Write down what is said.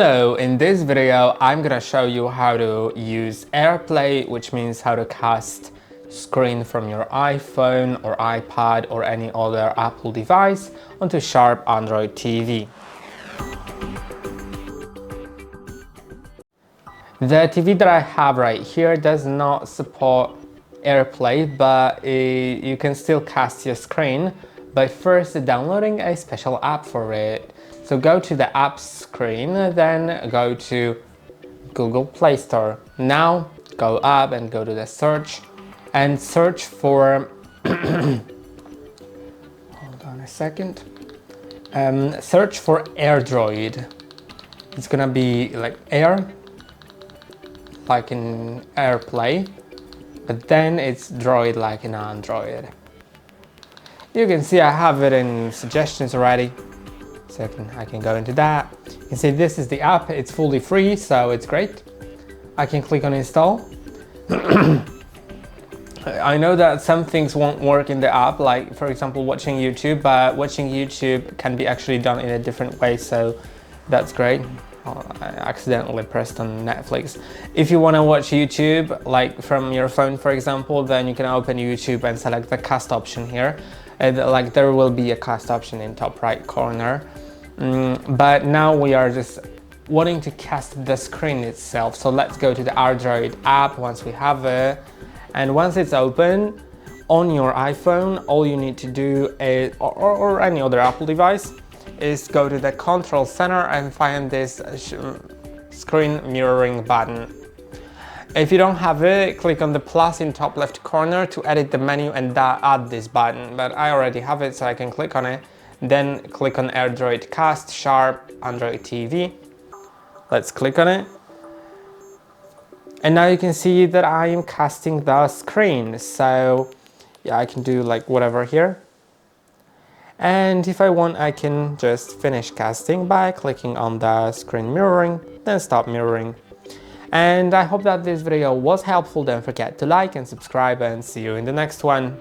Hello, in this video I'm gonna show you how to use AirPlay, which means how to cast screen from your iPhone or iPad or any other Apple device onto sharp Android TV. The TV that I have right here does not support AirPlay, but you can still cast your screen by first downloading a special app for it. So go to the app screen, then go to Google Play Store. Now go up and go to the search and search for hold on a second. Search for AirDroid. It's gonna be like Air, like in AirPlay, but then it's Droid like in Android. You can see I have it in suggestions already, so I can go into that. You can see this is the app, it's fully free, so it's great. I can click on install. I know that some things won't work in the app, like for example watching YouTube, but watching YouTube can be actually done in a different way, so that's great. I accidentally pressed on Netflix. If you want to watch YouTube like from your phone, for example, then you can open YouTube and select the cast option here. Like there will be a cast option in top right corner. But now we are just wanting to cast the screen itself. So let's go to the AirDroid app once we have it. And once it's open on your iPhone, all you need to do is, or any other Apple device, is go to the control center and find this screen mirroring button. If you don't have it, click on the plus in top left corner to edit the menu and add this button, but I already have it, so I can click on it. Then click on AirDroid Cast Sharp Android TV. Let's click on it. And now you can see that I am casting the screen. So yeah, I can do like whatever here. And if I want, I can just finish casting by clicking on the screen mirroring, then stop mirroring. And I hope that this video was helpful. Don't forget to like and subscribe, and see you in the next one.